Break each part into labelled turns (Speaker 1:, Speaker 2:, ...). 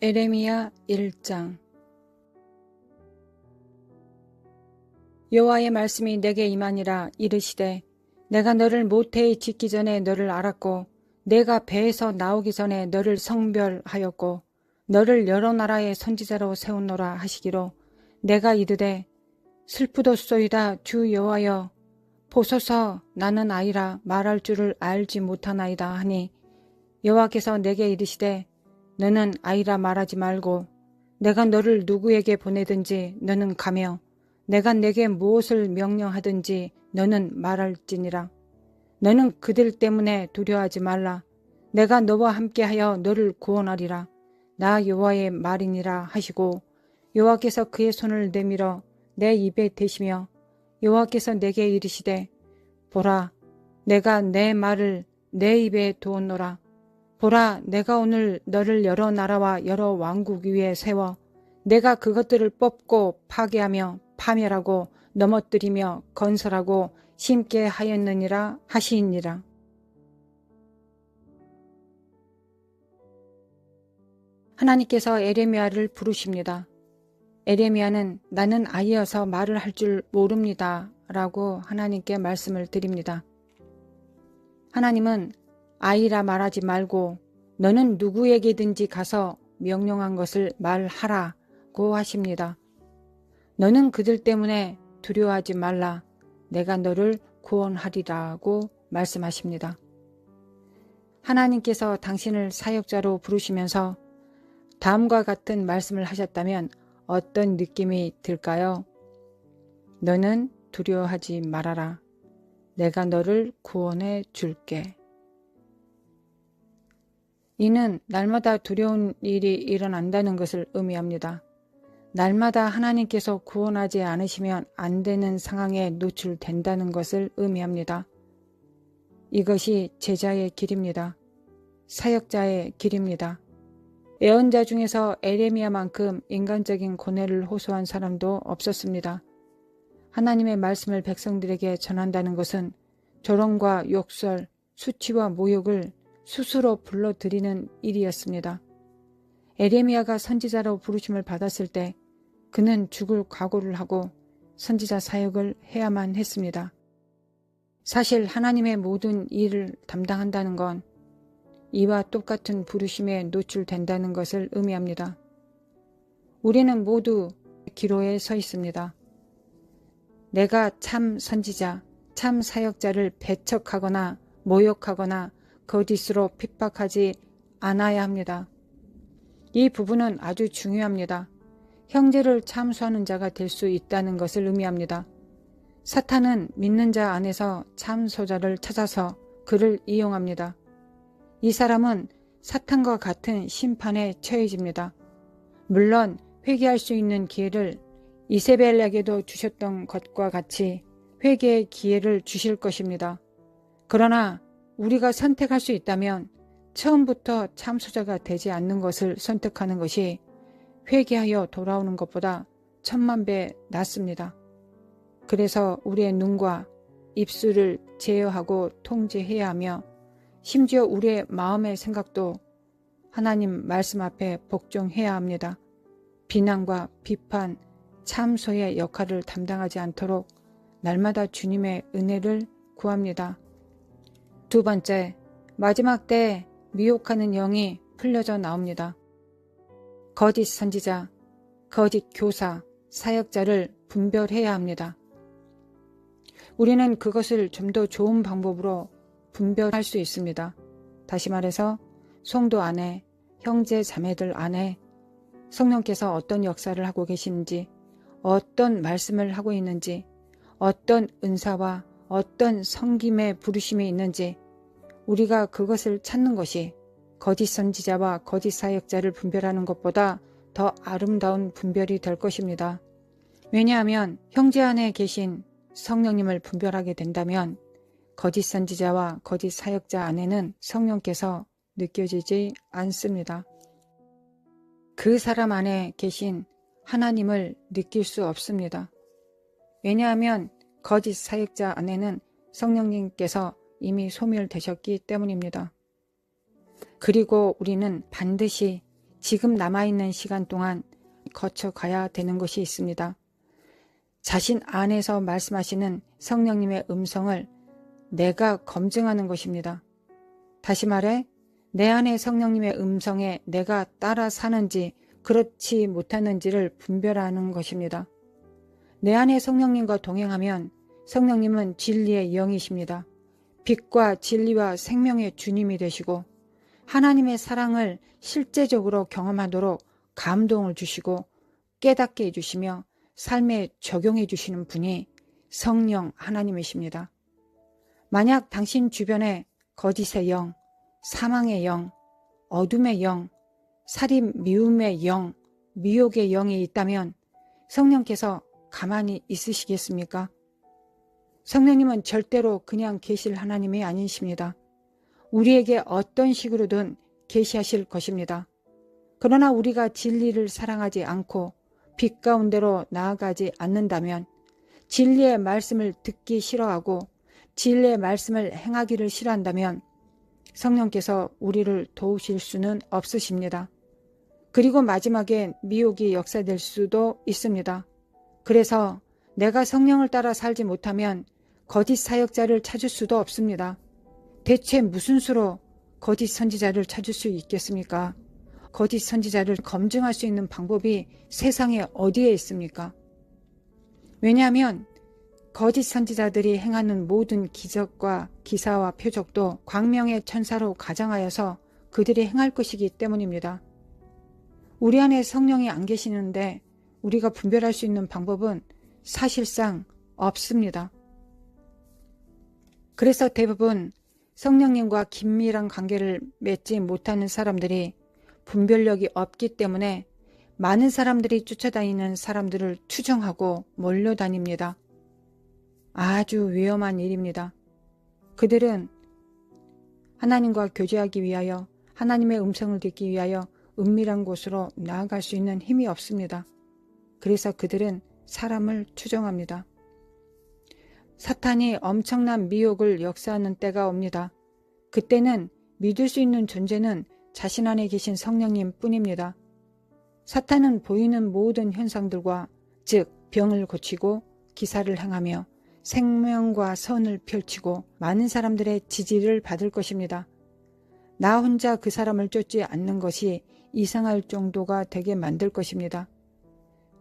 Speaker 1: 에레미야 1장. 여호와의 말씀이 내게 임하니라. 이르시되 내가 너를 모태에 짓기 전에 너를 알았고 내가 배에서 나오기 전에 너를 성별하였고 너를 여러 나라의 선지자로 세웠노라 하시기로, 내가 이르되 슬프도소이다 주 여호와여, 보소서 나는 아이라 말할 줄을 알지 못하나이다 하니, 여호와께서 내게 이르시되 너는 아이라 말하지 말고 내가 너를 누구에게 보내든지 너는 가며 내가 내게 무엇을 명령하든지 너는 말할지니라. 너는 그들 때문에 두려워하지 말라. 내가 너와 함께하여 너를 구원하리라. 나 여호와의 말이니라 하시고, 여호와께서 그의 손을 내밀어 내 입에 대시며 여호와께서 내게 이르시되 보라, 내가 내 말을 내 입에 두었노라. 보라, 내가 오늘 너를 여러 나라와 여러 왕국 위에 세워 내가 그것들을 뽑고 파괴하며 파멸하고 넘어뜨리며 건설하고 심게 하였느니라 하시니라. 하나님께서 에레미야를 부르십니다. 에레미야는 나는 아이여서 말을 할 줄 모릅니다 라고 하나님께 말씀을 드립니다. 하나님은 아이라 말하지 말고 너는 누구에게든지 가서 명령한 것을 말하라고 하십니다. 너는 그들 때문에 두려워하지 말라. 내가 너를 구원하리라고 말씀하십니다. 하나님께서 당신을 사역자로 부르시면서 다음과 같은 말씀을 하셨다면 어떤 느낌이 들까요? 너는 두려워하지 말아라. 내가 너를 구원해 줄게. 이는 날마다 두려운 일이 일어난다는 것을 의미합니다. 날마다 하나님께서 구원하지 않으시면 안 되는 상황에 노출된다는 것을 의미합니다. 이것이 제자의 길입니다. 사역자의 길입니다. 예언자 중에서 에레미야만큼 인간적인 고뇌를 호소한 사람도 없었습니다. 하나님의 말씀을 백성들에게 전한다는 것은 조롱과 욕설, 수치와 모욕을 스스로 불러들이는 일이었습니다. 에레미야가 선지자로 부르심을 받았을 때 그는 죽을 각오를 하고 선지자 사역을 해야만 했습니다. 사실 하나님의 모든 일을 담당한다는 건 이와 똑같은 부르심에 노출된다는 것을 의미합니다. 우리는 모두 기로에 서 있습니다. 내가 참 선지자, 참 사역자를 배척하거나 모욕하거나 거짓으로 핍박하지 않아야 합니다. 이 부분은 아주 중요합니다. 형제를 참수하는 자가 될 수 있다는 것을 의미합니다. 사탄은 믿는 자 안에서 참소자를 찾아서 그를 이용합니다. 이 사람은 사탄과 같은 심판에 처해집니다. 물론 회개할 수 있는 기회를 이세벨에게도 주셨던 것과 같이 회개의 기회를 주실 것입니다. 그러나 우리가 선택할 수 있다면 처음부터 참소자가 되지 않는 것을 선택하는 것이 회개하여 돌아오는 것보다 1000만 배 낫습니다. 그래서 우리의 눈과 입술을 제어하고 통제해야 하며 심지어 우리의 마음의 생각도 하나님 말씀 앞에 복종해야 합니다. 비난과 비판, 참소의 역할을 담당하지 않도록 날마다 주님의 은혜를 구합니다. 두 번째, 마지막 때 미혹하는 영이 풀려져 나옵니다. 거짓 선지자, 거짓 교사, 사역자를 분별해야 합니다. 우리는 그것을 좀 더 좋은 방법으로 분별할 수 있습니다. 다시 말해서 성도 안에, 형제 자매들 안에 성령께서 어떤 역사를 하고 계시는지, 어떤 말씀을 하고 있는지, 어떤 은사와 어떤 성김의 부르심이 있는지 우리가 그것을 찾는 것이 거짓 선지자와 거짓 사역자를 분별하는 것보다 더 아름다운 분별이 될 것입니다. 왜냐하면 형제 안에 계신 성령님을 분별하게 된다면 거짓 선지자와 거짓 사역자 안에는 성령께서 느껴지지 않습니다. 그 사람 안에 계신 하나님을 느낄 수 없습니다. 왜냐하면 거짓 사역자 안에는 성령님께서 이미 소멸되셨기 때문입니다. 그리고 우리는 반드시 지금 남아있는 시간 동안 거쳐가야 되는 것이 있습니다. 자신 안에서 말씀하시는 성령님의 음성을 내가 검증하는 것입니다. 다시 말해 내 안에 성령님의 음성에 내가 따라 사는지 그렇지 못하는지를 분별하는 것입니다. 내 안에 성령님과 동행하면 성령님은 진리의 영이십니다. 빛과 진리와 생명의 주님이 되시고 하나님의 사랑을 실제적으로 경험하도록 감동을 주시고 깨닫게 해주시며 삶에 적용해 주시는 분이 성령 하나님이십니다. 만약 당신 주변에 거짓의 영, 사망의 영, 어둠의 영, 살인 미움의 영, 미혹의 영이 있다면 성령께서 가만히 있으시겠습니까? 성령님은 절대로 그냥 계실 하나님이 아니십니다. 우리에게 어떤 식으로든 계시하실 것입니다. 그러나 우리가 진리를 사랑하지 않고 빛 가운데로 나아가지 않는다면, 진리의 말씀을 듣기 싫어하고 진리의 말씀을 행하기를 싫어한다면 성령께서 우리를 도우실 수는 없으십니다. 그리고 마지막에 미혹이 역사될 수도 있습니다. 그래서 내가 성령을 따라 살지 못하면 거짓 사역자를 찾을 수도 없습니다. 대체 무슨 수로 거짓 선지자를 찾을 수 있겠습니까? 거짓 선지자를 검증할 수 있는 방법이 세상에 어디에 있습니까? 왜냐하면 거짓 선지자들이 행하는 모든 기적과 기사와 표적도 광명의 천사로 가장하여서 그들이 행할 것이기 때문입니다. 우리 안에 성령이 안 계시는데 우리가 분별할 수 있는 방법은 사실상 없습니다. 그래서 대부분 성령님과 긴밀한 관계를 맺지 못하는 사람들이 분별력이 없기 때문에 많은 사람들이 쫓아다니는 사람들을 추종하고 몰려다닙니다. 아주 위험한 일입니다. 그들은 하나님과 교제하기 위하여, 하나님의 음성을 듣기 위하여 은밀한 곳으로 나아갈 수 있는 힘이 없습니다. 그래서 그들은 사람을 추종합니다. 사탄이 엄청난 미혹을 역사하는 때가 옵니다. 그때는 믿을 수 있는 존재는 자신 안에 계신 성령님 뿐입니다. 사탄은 보이는 모든 현상들과, 즉 병을 고치고 기사를 행하며 생명과 선을 펼치고 많은 사람들의 지지를 받을 것입니다. 나 혼자 그 사람을 쫓지 않는 것이 이상할 정도가 되게 만들 것입니다.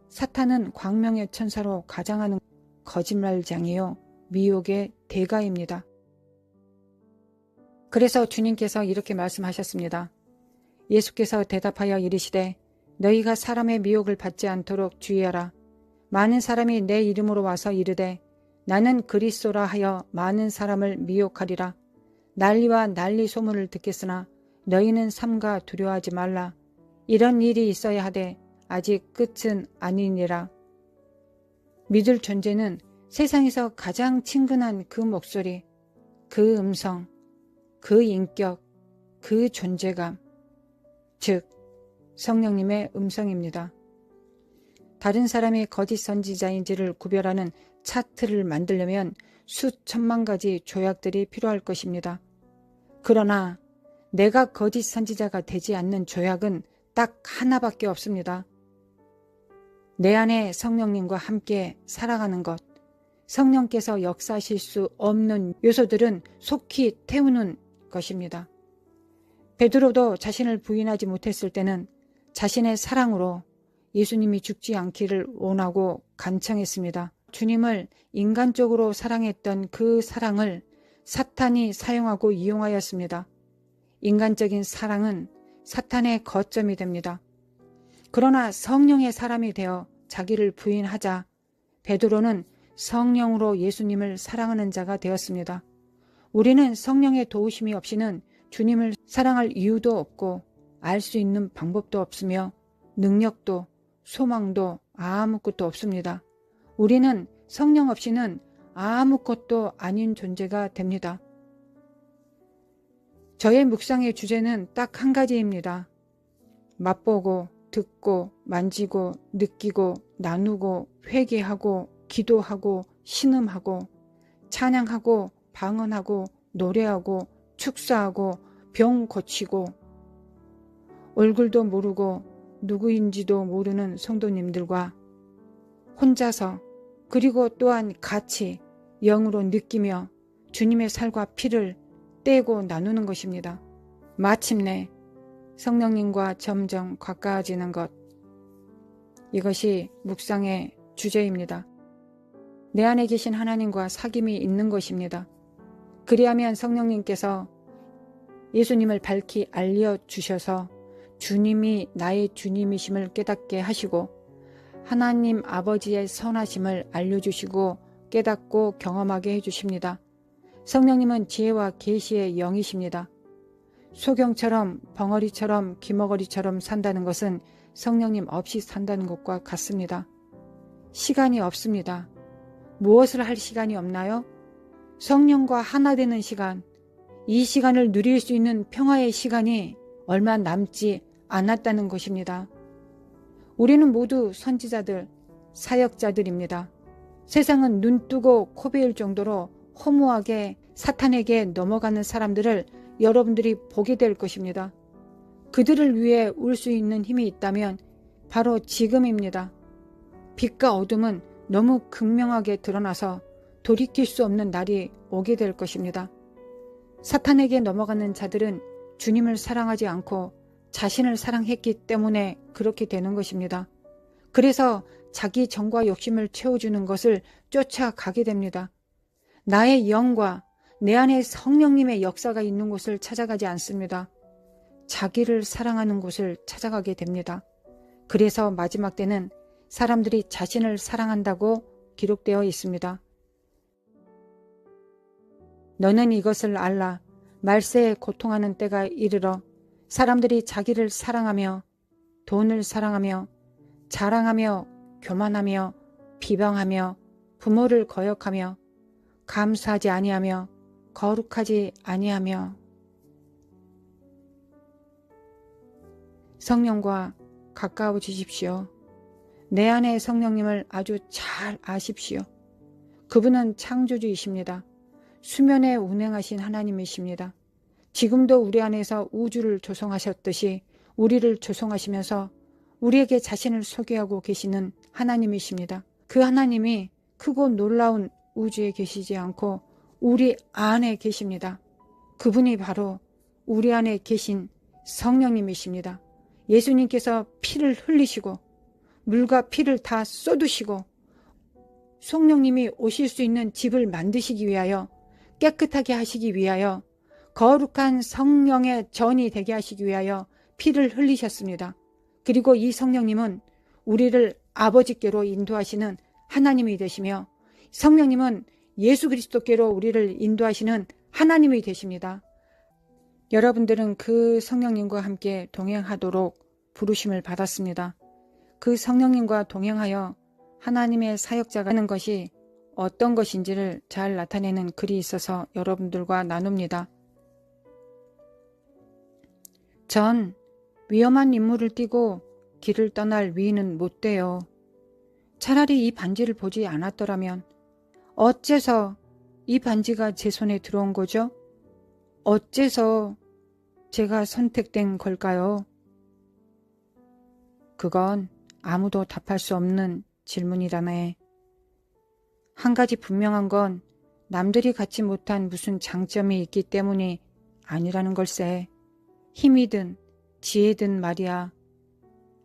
Speaker 1: 사탄은 광명의 천사로 가장하는 거짓말장이요, 미혹의 대가입니다. 그래서 주님께서 이렇게 말씀하셨습니다. 예수께서 대답하여 이르시되 너희가 사람의 미혹을 받지 않도록 주의하라. 많은 사람이 내 이름으로 와서 이르되 나는 그리스도라 하여 많은 사람을 미혹하리라. 난리와 난리 소문을 듣겠으나 너희는 삼가 두려워하지 말라. 이런 일이 있어야 하되 아직 끝은 아니니라. 믿을 존재는 세상에서 가장 친근한 그 목소리, 그 음성, 그 인격, 그 존재감, 즉 성령님의 음성입니다. 다른 사람이 거짓 선지자인지를 구별하는 차트를 만들려면 수천만 가지 조약들이 필요할 것입니다. 그러나 내가 거짓 선지자가 되지 않는 조약은 딱 하나밖에 없습니다. 내 안에 성령님과 함께 살아가는 것, 성령께서 역사하실 수 없는 요소들은 속히 태우는 것입니다. 베드로도 자신을 부인하지 못했을 때는 자신의 사랑으로 예수님이 죽지 않기를 원하고 간청했습니다. 주님을 인간적으로 사랑했던 그 사랑을 사탄이 사용하고 이용하였습니다. 인간적인 사랑은 사탄의 거점이 됩니다. 그러나 성령의 사람이 되어 자기를 부인하자 베드로는 성령으로 예수님을 사랑하는 자가 되었습니다. 우리는 성령의 도우심이 없이는 주님을 사랑할 이유도 없고 알 수 있는 방법도 없으며 능력도 소망도 아무것도 없습니다. 우리는 성령 없이는 아무것도 아닌 존재가 됩니다. 저의 묵상의 주제는 딱 한 가지입니다. 맛보고 듣고 만지고 느끼고 나누고 회개하고 기도하고 신음하고 찬양하고 방언하고 노래하고 축사하고 병 고치고, 얼굴도 모르고 누구인지도 모르는 성도님들과 혼자서 그리고 또한 같이 영으로 느끼며 주님의 살과 피를 떼고 나누는 것입니다. 마침내 성령님과 점점 가까워지는 것. 이것이 묵상의 주제입니다. 내 안에 계신 하나님과 사귐이 있는 것입니다. 그리하면 성령님께서 예수님을 밝히 알려주셔서 주님이 나의 주님이심을 깨닫게 하시고 하나님 아버지의 선하심을 알려주시고 깨닫고 경험하게 해주십니다. 성령님은 지혜와 계시의 영이십니다. 소경처럼 벙어리처럼 귀머거리처럼 산다는 것은 성령님 없이 산다는 것과 같습니다. 시간이 없습니다. 무엇을 할 시간이 없나요? 성령과 하나 되는 시간, 이 시간을 누릴 수 있는 평화의 시간이 얼마 남지 않았다는 것입니다. 우리는 모두 선지자들, 사역자들입니다. 세상은 눈뜨고 코베일 정도로 허무하게 사탄에게 넘어가는 사람들을 여러분들이 보게 될 것입니다. 그들을 위해 울 수 있는 힘이 있다면 바로 지금입니다. 빛과 어둠은 너무 극명하게 드러나서 돌이킬 수 없는 날이 오게 될 것입니다. 사탄에게 넘어가는 자들은 주님을 사랑하지 않고 자신을 사랑했기 때문에 그렇게 되는 것입니다. 그래서 자기 정과 욕심을 채워주는 것을 쫓아가게 됩니다. 나의 영과 내 안에 성령님의 역사가 있는 곳을 찾아가지 않습니다. 자기를 사랑하는 곳을 찾아가게 됩니다. 그래서 마지막 때는 사람들이 자신을 사랑한다고 기록되어 있습니다. 너는 이것을 알라. 말세에 고통하는 때가 이르러 사람들이 자기를 사랑하며 돈을 사랑하며 자랑하며 교만하며 비방하며 부모를 거역하며 감사하지 아니하며 거룩하지 아니하며. 성령과 가까워지십시오. 내 안에 성령님을 아주 잘 아십시오. 그분은 창조주이십니다. 수면에 운행하신 하나님이십니다. 지금도 우리 안에서 우주를 조성하셨듯이 우리를 조성하시면서 우리에게 자신을 소개하고 계시는 하나님이십니다. 그 하나님이 크고 놀라운 우주에 계시지 않고 우리 안에 계십니다. 그분이 바로 우리 안에 계신 성령님이십니다. 예수님께서 피를 흘리시고 물과 피를 다 쏟으시고 성령님이 오실 수 있는 집을 만드시기 위하여 깨끗하게 하시기 위하여 거룩한 성령의 전이 되게 하시기 위하여 피를 흘리셨습니다. 그리고 이 성령님은 우리를 아버지께로 인도하시는 하나님이 되시며 성령님은 예수 그리스도께로 우리를 인도하시는 하나님이 되십니다. 여러분들은 그 성령님과 함께 동행하도록 부르심을 받았습니다. 그 성령님과 동행하여 하나님의 사역자가 하는 것이 어떤 것인지를 잘 나타내는 글이 있어서 여러분들과 나눕니다. 전 위험한 임무를 띠고 길을 떠날 위인은 못 돼요. 차라리 이 반지를 보지 않았더라면 어째서 이 반지가 제 손에 들어온 거죠? 어째서 제가 선택된 걸까요? 그건 아무도 답할 수 없는 질문이라네. 한 가지 분명한 건 남들이 갖지 못한 무슨 장점이 있기 때문이 아니라는 걸세. 힘이든 지혜든 말이야.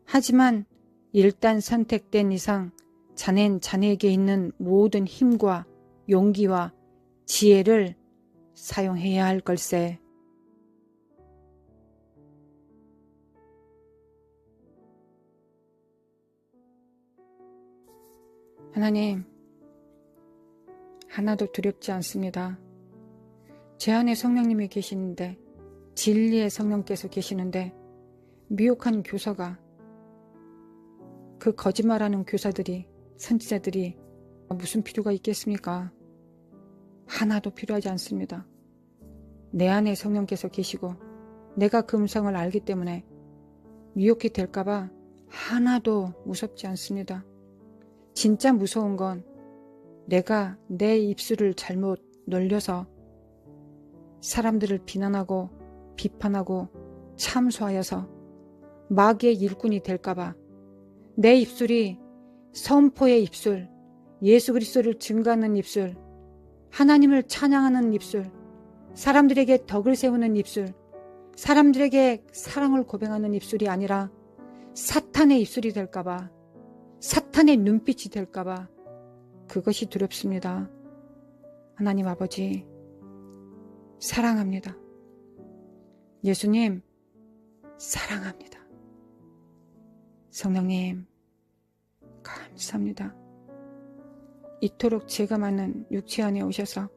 Speaker 1: 하지만 일단 선택된 이상 자넨 자네에게 있는 모든 힘과 용기와 지혜를 사용해야 할 걸세. 하나님, 하나도 두렵지 않습니다. 제 안에 성령님이 계시는데, 진리의 성령께서 계시는데, 미혹한 교사가, 그 거짓말하는 교사들이, 선지자들이 무슨 필요가 있겠습니까? 하나도 필요하지 않습니다. 내 안에 성령께서 계시고 내가 그 음성을 알기 때문에 미혹이 될까봐 하나도 무섭지 않습니다. 진짜 무서운 건 내가 내 입술을 잘못 놀려서 사람들을 비난하고 비판하고 참소하여서 마귀의 일꾼이 될까봐 내 입술이 선포의 입술, 예수 그리스도를 증거하는 입술, 하나님을 찬양하는 입술, 사람들에게 덕을 세우는 입술, 사람들에게 사랑을 고백하는 입술이 아니라 사탄의 입술이 될까봐, 사탄의 눈빛이 될까봐 그것이 두렵습니다. 하나님 아버지 사랑합니다. 예수님 사랑합니다. 성령님 감사합니다. 이토록 죄가 많은 육체 안에 오셔서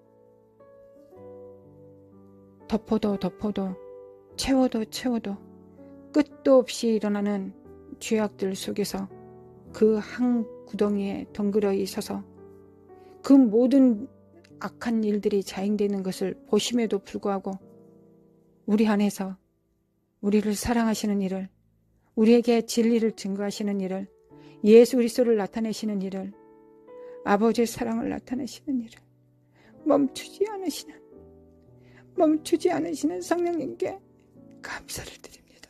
Speaker 1: 덮어도 채워도 끝도 없이 일어나는 죄악들 속에서 그 한 구덩이에 덩그러 있어서 그 모든 악한 일들이 자행되는 것을 보심에도 불구하고 우리 안에서 우리를 사랑하시는 일을, 우리에게 진리를 증거하시는 일을, 예수 그리스도를 나타내시는 일을, 아버지의 사랑을 나타내시는 일을 멈추지 않으시는 성령님께 감사를 드립니다.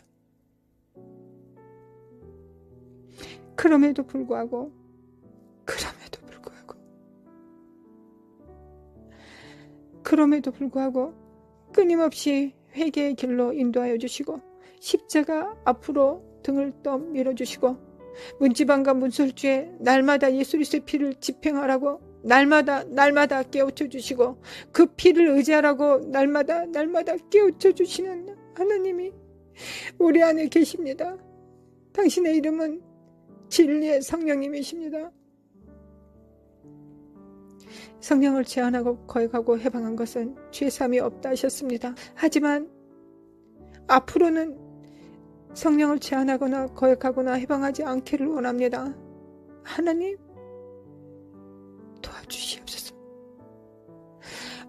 Speaker 1: 그럼에도 불구하고 끊임없이 회개의 길로 인도하여 주시고 십자가 앞으로 등을 떠 밀어주시고 문지방과 문설주에 날마다 예수 그리스도의 피를 집행하라고 날마다 깨우쳐 주시고 그 피를 의지하라고 날마다 깨우쳐 주시는 하나님이 우리 안에 계십니다. 당신의 이름은 진리의 성령님이십니다. 성령을 제한하고 거역하고 해방한 것은 죄사함이 없다 하셨습니다. 하지만 앞으로는 성령을 제한하거나 거역하거나 해방하지 않기를 원합니다. 하나님 도와주시옵소서.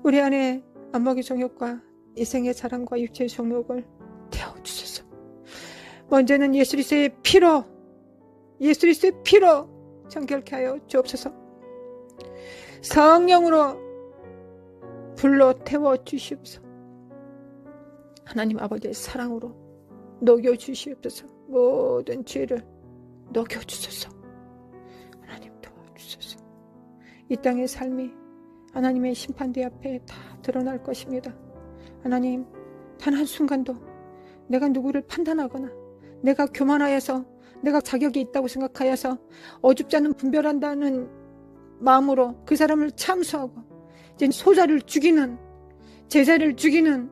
Speaker 1: 우리 안에 안목의 정욕과 이생의 사랑과 육체의 정욕을 태워주소서. 먼저는 예수 그리스도의 피로 정결케 하여 주옵소서. 성령으로 불로 태워주시옵소서. 하나님 아버지의 사랑으로 녹여주시옵소서. 모든 죄를 녹여주소서. 하나님 도와주소서. 이 땅의 삶이 하나님의 심판대 앞에 다 드러날 것입니다. 하나님, 단 한순간도 내가 누구를 판단하거나 내가 교만하여서 내가 자격이 있다고 생각하여서 어줍지 않은 분별한다는 마음으로 그 사람을 참수하고 이제 소자를 죽이는, 제자를 죽이는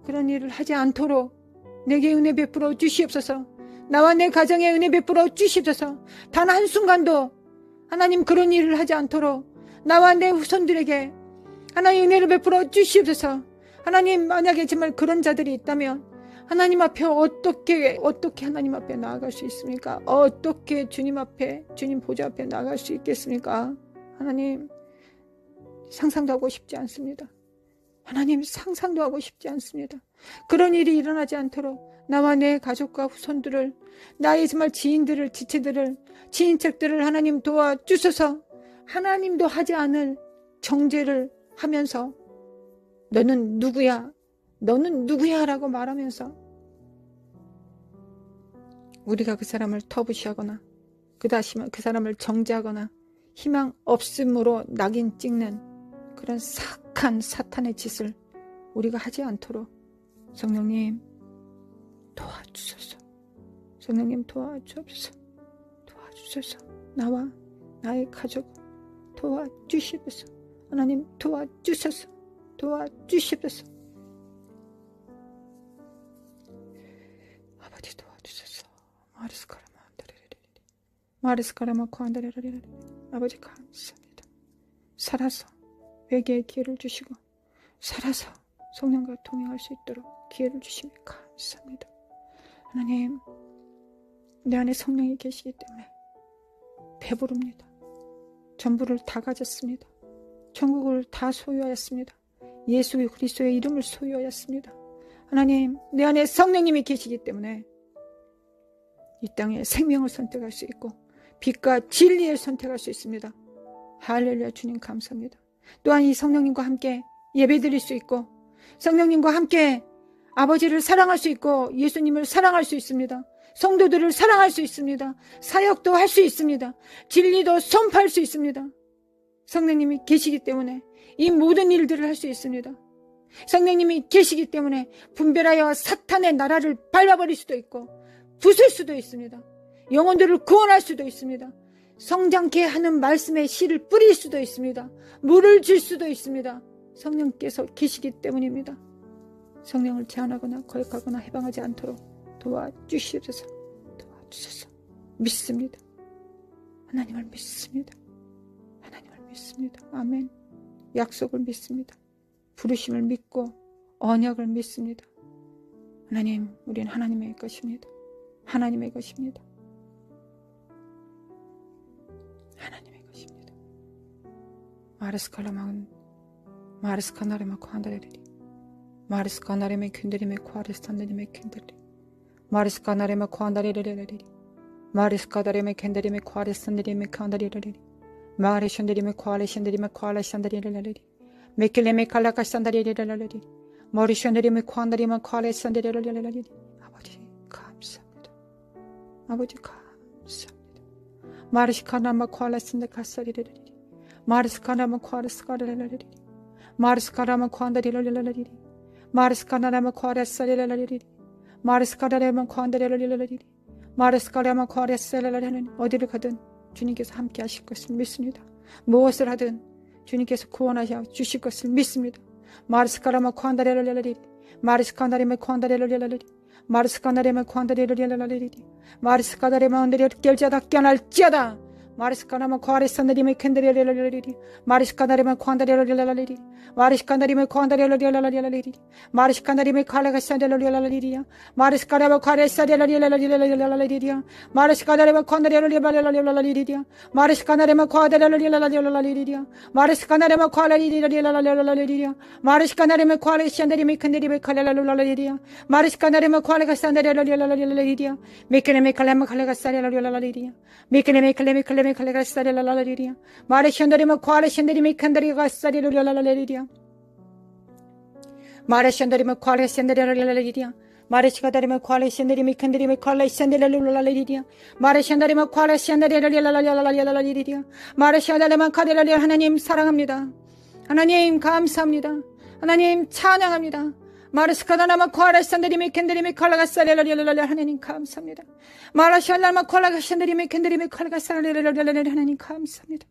Speaker 1: 그런 일을 하지 않도록 내게 은혜 베풀어 주시옵소서. 나와 내 가정에 은혜 베풀어 주시옵소서. 단 한순간도 하나님 그런 일을 하지 않도록 나와 내 후손들에게 하나님 은혜를 베풀어 주시옵소서. 하나님, 만약에 정말 그런 자들이 있다면 하나님 앞에 어떻게 하나님 앞에 나아갈 수 있습니까? 어떻게 주님 앞에, 주님 보좌 앞에 나아갈 수 있겠습니까? 하나님, 상상도 하고 싶지 않습니다. 하나님, 상상도 하고 싶지 않습니다. 그런 일이 일어나지 않도록 나와 내 가족과 후손들을, 나의 정말 지인들을, 지체들을, 친인척들을 하나님 도와주셔서 하나님도 하지 않을 정죄를 하면서 너는 누구야 라고 말하면서 우리가 그 사람을 터부시하거나 그 사람을 정죄하거나 희망 없음으로 낙인 찍는 그런 사악한 사탄의 짓을 우리가 하지 않도록 성령님 도와주소서. 성령님 도와주옵소서. 나와 나의 가족 도와주시옵소서. 하나님 도와주소서. 아버지 도와주소서. 마르스카라마 코안다레라리라리. 아버지 감사합니다. 살아서 회개의 기회를 주시고 살아서 성령과 동행할 수 있도록 기회를 주시니 감사합니다. 하나님, 내 안에 성령이 계시기 때문에 배부릅니다. 전부를 다 가졌습니다. 천국을 다 소유하였습니다. 예수 그리스도의 이름을 소유하였습니다. 하나님, 내 안에 성령님이 계시기 때문에 이 땅에 생명을 선택할 수 있고 빛과 진리를 선택할 수 있습니다. 할렐루야. 주님 감사합니다. 또한 이 성령님과 함께 예배드릴 수 있고 성령님과 함께 아버지를 사랑할 수 있고 예수님을 사랑할 수 있습니다. 성도들을 사랑할 수 있습니다. 사역도 할 수 있습니다. 진리도 선포할 수 있습니다. 성령님이 계시기 때문에 이 모든 일들을 할 수 있습니다. 성령님이 계시기 때문에 분별하여 사탄의 나라를 밟아버릴 수도 있고 부술 수도 있습니다. 영혼들을 구원할 수도 있습니다. 성장케 하는 말씀의 씨를 뿌릴 수도 있습니다. 물을 줄 수도 있습니다. 성령께서 계시기 때문입니다. 성령을 제한하거나 거역하거나 해방하지 않도록 도와주시옵소서. 도와주소서. 믿습니다. 하나님을 믿습니다. 하나님을 믿습니다. 아멘. 약속을 믿습니다. 부르심을 믿고 언약을 믿습니다. 하나님, 우리는 하나님의 것입니다. 하나님의 것입니다. 하나님의 것입니다. 마르스칼라마은 마르스카나레마 코한다레리 마르스카나레메 퀸데리메 코아레스탄데리메 퀸데리 마르스카나레마 코한다레레레리 마르스카다레메 캔데리메 코아레스탄데리메 칸다리레리 마레션데리메 코아레션데리메 코아레션데리레리 메킬레메 칼라카산다리레레리 머리션데리메 코한다리메 코아레선데리레리 아버지 감사합니다. 아버지 감사합니다. 마르시카나마 코알라스인데 가사리레리 마르스카나마 코알라스카레레리 마르스카나마 코안다리레레리 마르스카나마 코알라스레레리 마르스카나마 코안다리레레리 마르스카나마 코알라스레레리 어디를 가든 주님께서 함께 하실 것을 믿습니다. 무엇을 하든 주님께서 구원하셔 주실 것을 믿습니다. 마르스카나마 코안다리레레리 마르스카나리메 코안다리레레리 마르스카나레마 코안다리레레리 마르스카다레마 언데리 결자다 깨날지어다 마르스카나마 코아레산다리메 캔데리레레리 마르스카나레마 코안다리레레리 마르스카나리메 코안다리레레리 마르스카나리메 칼라가산데레레리 마르스카나마 코아레사데레레레리 마르스카나레마 코안다리레레레리 마르스카나레마 코아데레레레리 마르스카나레마 코알레리레레레리 마르스카나레마 코알레산데리메 캔데리메 칼라라루라리 마르스카나레마 코알레가산데레레레리 메케네메 칼라마 칼라가사레레레리 메케네메 칼레메 칼레메 칼라가사레레레리 마르션데리마 코알레산데리메 캔데리가사레레레리 마르션데리마 코알레산데레레레리 마르시카다리마 코알레산데리메 캔데리메 칼라이산데레레레리 마르션데리마 코알레산데레레레리 마르샤다레마 카데레레 하나님 사랑합니다. 하나님 감사합니다. 하나님 찬양합니다. 마르스카다나마 코알라산데리메 캔데리메 칼라가사레레레레 하나님 감사합니다. 마르샤라마 콜라가산데리메 캔데리메 칼라가사레레레레 하나님 감사합니다.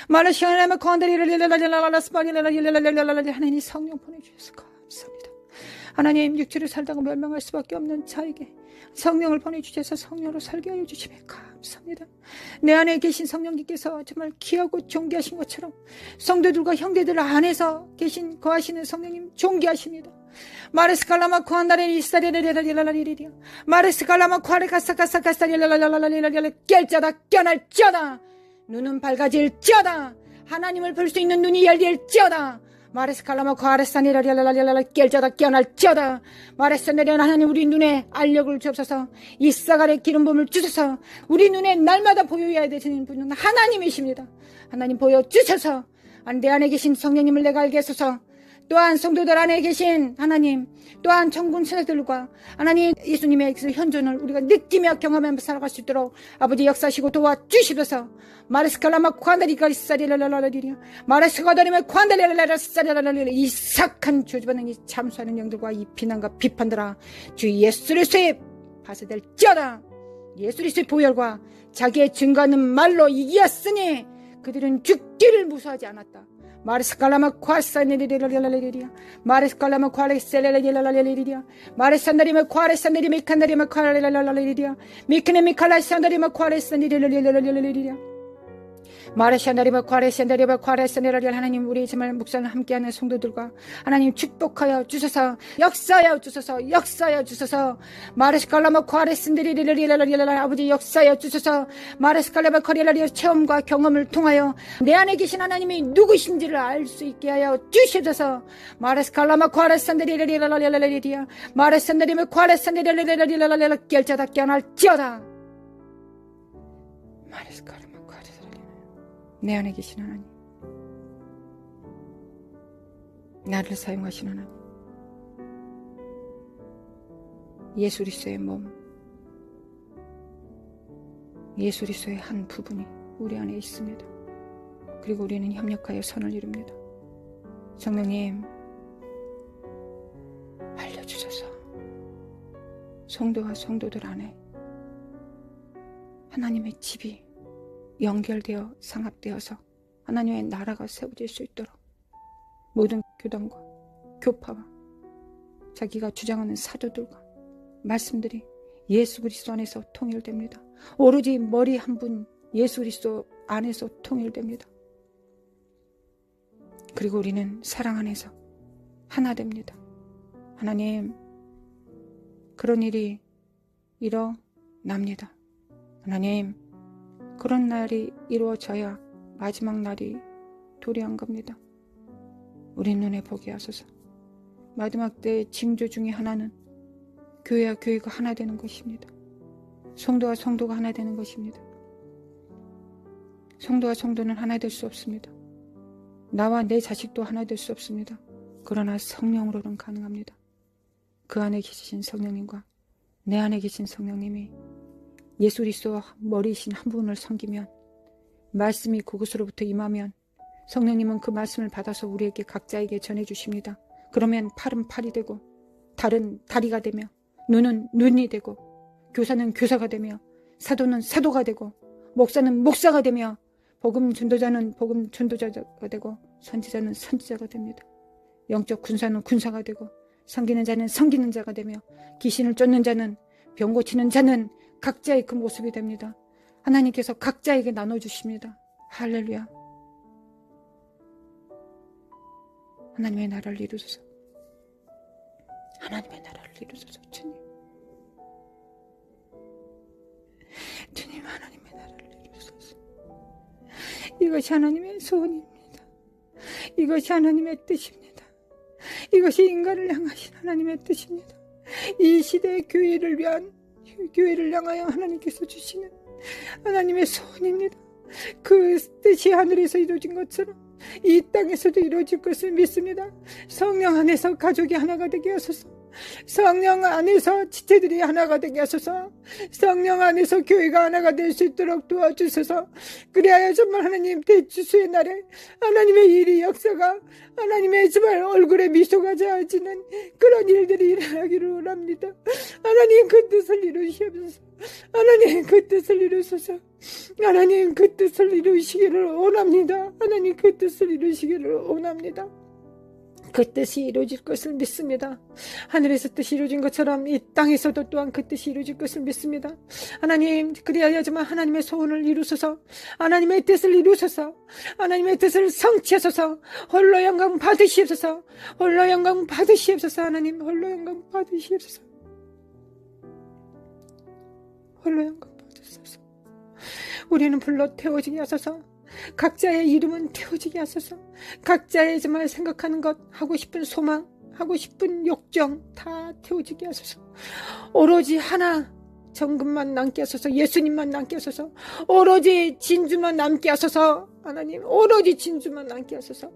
Speaker 1: 마르샤라마 콘데리레레레레레레레레레레레레레레레 하나님 성령 보내주셔서 감사합니다. 하나님 육체를 살다가 멸망할 수밖에 없는 자에게 성령을 보내주셔서 성령으로 살게 하여 주시면 감사합니다. 내 안에 계신 성령님께서 정말 귀하고 존귀하신 것처럼 성도들과 형제들 안에서 계신 거하시는 성령님 존귀하십니다. 마르스칼라마 코안다레 이사레레레레레레레레 마르스칼라마 코아레카사카사카사레레레레레레레 깰자다 깨날지어다 눈은 밝아질지어다 하나님을 볼 수 있는 눈이 열릴지어다 마르스칼라마 코아레사네레레레레레 깰자다 깨날지어다 마르스네레 하나님 우리 눈에 알력을 주옵소서 이사갈의 기름 부음을 주소서 우리 눈에 날마다 보여야 되시는 분은 하나님이십니다. 하나님 보여주셔서 내 안에 계신 성령님을 내가 알게 하소서 또한 성도들 안에 계신 하나님 또한 천군 천사들과 하나님 예수님의 현존을 우리가 느끼며 경험하며 살아갈 수 있도록 아버지 역사하시고 도와주시소서 마르스칼라마 콴다리가리사리라라라리리야 마르스카다리메 콴다리라라라사리라라리리 이 착한 저주받는 이 참수하는 영들과 이 비난과 비판들아 주 예수 그리스도의 파쇄될지어다. 예수 그리스도의 보혈과 자기의 증거하는 말로 이기었으니 그들은 죽기를 무서워하지 않았다. 마르스칼라마 콰사네리리리리리리리야 마르스칼라마 콰레셀레리리리리리리야 마르산다리마 콰레산다리마 칸다리마 콰레랄랄랄리리야 미크네미 칼라산다리마 콰레산디리리리리리리리야 마르샨다리바 콰레샨다리바 콰레산데라리 하나님 우리 정말 묵상을 함께하는 성도들과 하나님 축복하여 주소서 역사하여 주소서 역사하여 주소서 마르스칼라마 콰레산데리리리리리리 아버지 역사하여 주소서 마르스칼라마 콰레라리 체험과 경험을 통하여 내 안에 계신 하나님이 누구신지를 알 수 있게 하여 주시소서 마르스칼라마 콰레산데리리리리리리리리 마르산데리마 콰레산데리리리리리리 결자다 깨어날지어다 마르스칼라마 내 안에 계신 하나님 나를 사용하신 하나님 예수 그리스도의 몸 예수 그리스도의 한 부분이 우리 안에 있습니다. 그리고 우리는 협력하여 선을 이룹니다. 성령님 알려주셔서 성도와 성도들 안에 하나님의 집이 연결되어 상합되어서 하나님의 나라가 세워질 수 있도록 모든 교단과 교파와 자기가 주장하는 사도들과 말씀들이 예수 그리스도 안에서 통일됩니다. 오로지 머리 한 분 예수 그리스도 안에서 통일됩니다. 그리고 우리는 사랑 안에서 하나 됩니다. 하나님, 그런 일이 일어납니다. 하나님, 그런 날이 이루어져야 마지막 날이 도래한 겁니다. 우리 눈에 보게 하소서. 마지막 때의 징조 중에 하나는 교회와 교회가 하나 되는 것입니다. 성도와 성도가 하나 되는 것입니다. 성도와 성도는 하나 될 수 없습니다. 나와 내 자식도 하나 될 수 없습니다. 그러나 성령으로는 가능합니다. 그 안에 계신 성령님과 내 안에 계신 성령님이 예수 그리스도와 머리이신 한 분을 섬기면, 말씀이 그곳으로부터 임하면 성령님은 그 말씀을 받아서 우리에게 각자에게 전해주십니다. 그러면 팔은 팔이 되고, 달은 다리가 되며, 눈은 눈이 되고, 교사는 교사가 되며, 사도는 사도가 되고, 목사는 목사가 되며, 복음 전도자는 복음 전도자가 되고, 선지자는 선지자가 됩니다. 영적 군사는 군사가 되고, 섬기는 자는 섬기는 자가 되며, 귀신을 쫓는 자는, 병 고치는 자는 각자의 그 모습이 됩니다. 하나님께서 각자에게 나눠주십니다. 할렐루야. 하나님의 나라를 이루소서. 하나님의 나라를 이루소서. 주님 하나님의 나라를 이루소서. 이것이 하나님의 소원입니다. 이것이 하나님의 뜻입니다. 이것이 인간을 향하신 하나님의 뜻입니다. 이 시대의 교회를 향하여 하나님께서 주시는 하나님의 소원입니다. 그 뜻이 하늘에서 이루어진 것처럼 이 땅에서도 이루어질 것을 믿습니다. 성령 안에서 가족이 하나가 되게 하소서. 성령 안에서 지체들이 하나가 되게 하소서. 성령 안에서 교회가 하나가 될 수 있도록 도와주소서. 그리하여 정말 하나님 대추수의 날에 하나님의 일이 역사가, 하나님의 정말 얼굴에 미소가 자아지는 그런 일들이 일어나기를 원합니다. 하나님 그 뜻을 이루시옵소서. 하나님 그 뜻을 이루소서. 하나님 그 뜻을 이루시기를 원합니다. 하나님 그 뜻을 이루시기를 원합니다. 그 뜻이 이루어질 것을 믿습니다. 하늘에서 뜻이 이루어진 것처럼 이 땅에서도 또한 그 뜻이 이루어질 것을 믿습니다. 하나님, 그리하여지만 하나님의 소원을 이루소서. 하나님의 뜻을 이루소서. 하나님의 뜻을 성취하소서. 홀로 영광 받으시옵소서. 홀로 영광 받으시옵소서. 하나님 홀로 영광 받으시옵소서. 홀로 영광 받으소서. 우리는 불러 태워지게 하소서. 각자의 이름은 태워지게 하소서. 각자의 정말 생각하는 것, 하고 싶은 소망, 하고 싶은 욕정 다 태워지게 하소서. 오로지 하나 정금만 남게 하소서. 예수님만 남게 하소서. 오로지 진주만 남게 하소서. 하나님 오로지 진주만 남게 하소서.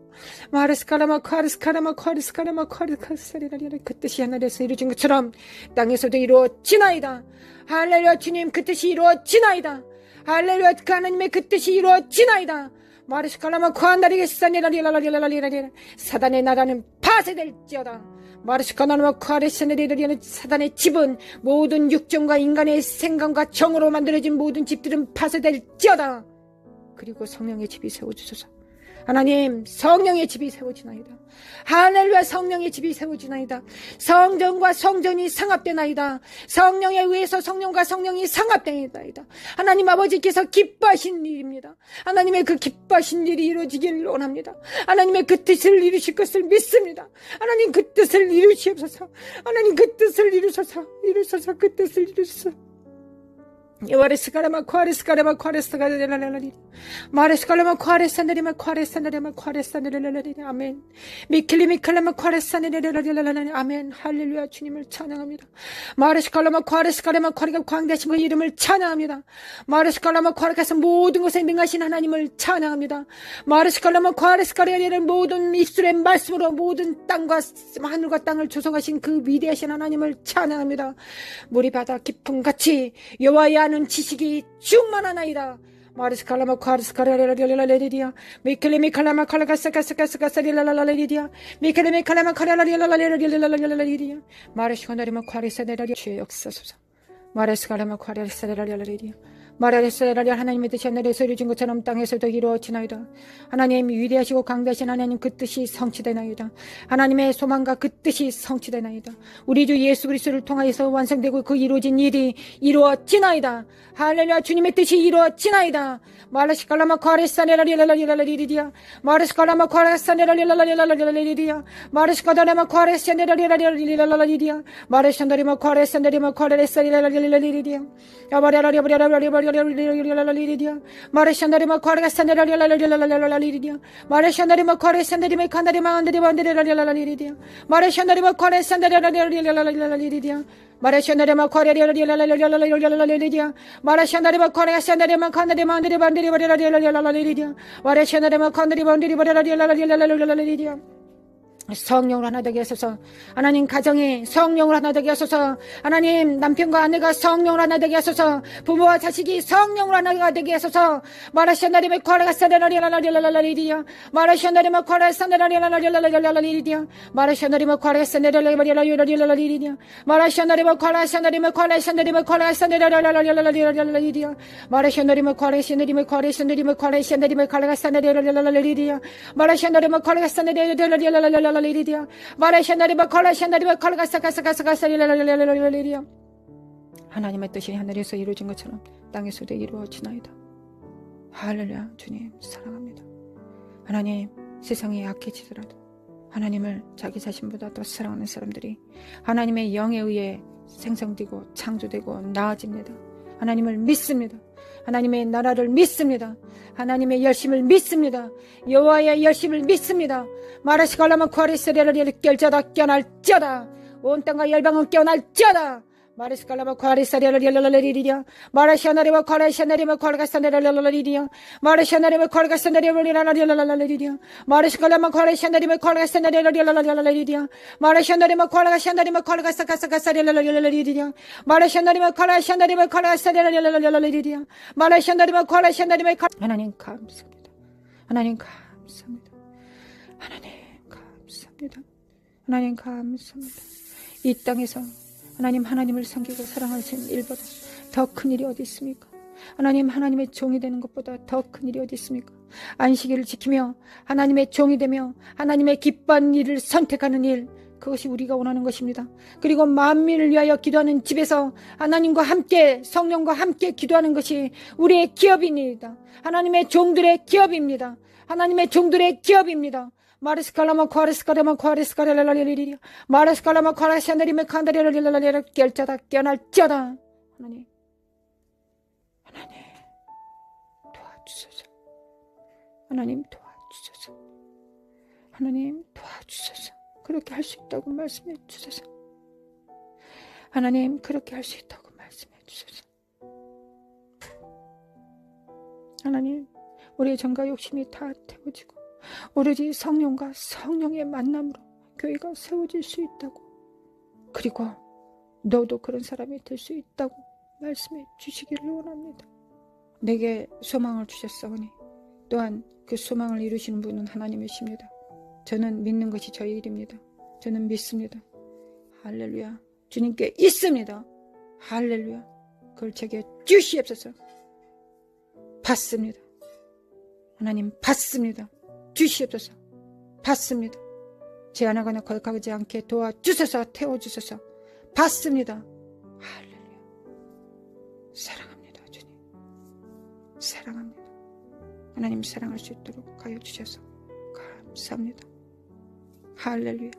Speaker 1: 마르스카라마 카르스카라마 카르스카라마 카르스카라리라. 그 뜻이 하늘에서 이루어진 것처럼 땅에서도 이루어지나이다. 할렐루야. 주님 그 뜻이 이루어지나이다. 할렐루야. 그 하나님의 그 뜻이 이루어지나이다. 마르시칼라마 쿠안다리게스사네라리라라리라리라. 사단의 나라는 파쇄될지어다. 마르시칼라마 쿠아레스네리라리라는 사단의 집은 모든 육정과 인간의 생각과 정으로 만들어진 모든 집들은 파쇄될지어다. 그리고 성령의 집이 세워주소서. 하나님 성령의 집이 세워지나이다. 할렐루야. 성령의 집이 세워지나이다. 성전과 성전이 상합되나이다. 성령에 의해서 성령과 성령이 상합되나이다. 하나님 아버지께서 기뻐하신 일입니다. 하나님의 그 기뻐하신 일이 이루어지기를 원합니다. 하나님의 그 뜻을 이루실 것을 믿습니다. 하나님 그 뜻을 이루시옵소서. 하나님 그 뜻을 이루소서. 그 뜻을 이루소서. 와레스카라마 쿠아레스카라마 쿠아레스카라라라리 마레스카라마 쿠아레스나리마 쿠아레스나리마 쿠아레스나리라라리. 아멘. 미킬리미칼라마 쿠아레스나리라라라라리. 아멘. 할렐루야. 주님을 찬양합니다. 마레스카라마 쿠아레스카라마 쿠아레가 광대하신 그 이름을 찬양합니다. 마레스카라마 쿠아레가서 모든 것에 능하신 하나님을 찬양합니다. 마레스카라마 쿠아레스카라리라는 모든 입술의 말씀으로 모든 땅과 하늘과 땅을 조성하신 그 위대하신 하나님을 찬양합니다. 물이 바다 깊음같이 여호와의 아는 지식이 충만하나이다. 마르스 칼라마 카르스 카라라라라라라리디아 미켈레미 칼라마 칼라가사가사가사가사리라라라리디아 미켈레미 칼라마 카라라라라라라리디아 마르시 코나리마 카리사데라리 주의 역사소서 마르스 칼라마 카리사데라라리디아 마라레스라리 하나님의 뜻이 하늘에서 이루어진 것처럼 땅에서도 이루어지나이다. 하나님 위대하시고 강대하신 하나님 그 뜻이 성취되나이다. 하나님의 소망과 그 뜻이 성취되나이다. 우리 주 예수 그리스도를 통하여서 완성되고 그 이루어진 일이 이루어지나이다. 할렐루야 주님의 뜻이 이루어지나이다. 마르시칼라마 카레사네라리라라리라리디아 마르시칼라마 카레사네라리라라리라리디아 마르시카다라마 카레사네라리라리라리디아 마르산다리마 카레산다리마 카레사리라리라리디아 야바라라리바라라리바리라리디아 마르산다리마 카레사네라리라리라리디아 마르산다리마 카레산다리마 칸다리마 안다리바안다리라리라리디아 마르산다리마 카레산다리라리라리디아 마르산다리마 카레라리라리라리디아 마르산다리마 카레산다리마 칸다리마 안다리바안다리바라리라리라리디아 마르산다리마 칸다리바 안다리바라리라리라리라리디아 성령으로 하나 되게 하소서. 하나님 가정이 성령으로 하나 되게 하소서. 하나님 남편과 아내가 성령으로 하나 되게 하소서. 부모와 자식이 성령으로 하나 되게 하소서. 마라샤나리메 쿼라사나리라라리라라리디아 마라샤나리메 쿼라사나리라라리라라리디아 마라샤나리메 쿼라사나리라라리라라리디아 마라샤나리메 쿼라사나리메 쿼라사나리메 쿼라사나리라라리라라리디아 마라샤나리메 쿼라사나리메 쿼라사나리메 쿼라사나리메 쿼라사나리라라리디아 마라샤나리메 쿼라사나리라라리라라리디아 리디아 마라샤나리바 콜라샤나리바 콜가사가사가사가사리라라리라리디아 하나님의 뜻이 하늘에서 이루어진 것처럼 땅에서도 이루어지나이다. 할렐루야 주님 사랑합니다. 하나님 세상이 약해지더라도 하나님을 자기 자신보다 더 사랑하는 사람들이 하나님의 영에 의해 생성되고 창조되고 나아집니다. 하나님을 믿습니다. 하나님의 나라를 믿습니다. 하나님의 열심을 믿습니다. 여호와의 열심을 믿습니다. 마라시갈라마 쿼리스레를 결자다 깨어날지어다. 온 땅과 열방은 깨어날지어다. 마르스칼라마 쿼리스레를 마라샤나리마 쿼라샤나리마 쿼라사나리라라리디아 마라샤나리마 쿼라사나리라라리라라리디아 마르스칼라마 쿼라샤나리마 쿼라사나리라라리라라리디아 마라샤나리마 쿼라샤나리마 쿼라사가사가사리라라리라리디아 마라샤나리마 쿼라샤나리마 쿼라사나리라라리라리디아 마라샤나리마 쿼라샤나리마 하나님 감사합니다. 하나님 감사합니다. 하나님 감사합니다. 하나님 감사합니다. 이 땅에서 하나님 하나님을 섬기고 사랑하시는 일보다 더 큰 일이 어디 있습니까? 하나님 하나님의 종이 되는 것보다 더 큰 일이 어디 있습니까? 안식일을 지키며 하나님의 종이 되며 하나님의 기뻐하는 일을 선택하는 일, 그것이 우리가 원하는 것입니다. 그리고 만민을 위하여 기도하는 집에서 하나님과 함께 성령과 함께 기도하는 것이 우리의 기업입니다. 하나님의 종들의 기업입니다. 하나님의 종들의 기업입니다. 마르스칼라마 쿼르스카라마 쿼르스카라라리리리리아 마르스칼라마 쿼라샤나리메 칸다리라리라리라 결자다 깨어날지어다. 하나님 도와주소서. 하나님 도와주소서. 하나님 도와주소서. 그렇게 할 수 있다고 말씀해 주소서. 하나님 그렇게 할 수 있다고 말씀해 주소서. 하나님 우리의 정과 욕심이 다 태워지고 오로지 성령과 성령의 만남으로 교회가 세워질 수 있다고, 그리고 너도 그런 사람이 될 수 있다고 말씀해 주시기를 원합니다. 내게 소망을 주셨사오니 또한 그 소망을 이루시는 분은 하나님이십니다. 저는 믿는 것이 저의 일입니다. 저는 믿습니다. 할렐루야. 주님께 있습니다. 할렐루야. 그걸 제게 주시옵소서. 받습니다. 하나님 받습니다. 주시옵소서. 받습니다. 제 하나가 거역하지 않게 도와주소서. 태워주소서. 받습니다. 할렐루야. 사랑합니다. 주님 사랑합니다. 하나님 사랑할 수 있도록 하여 주셔서 감사합니다. 할렐루야.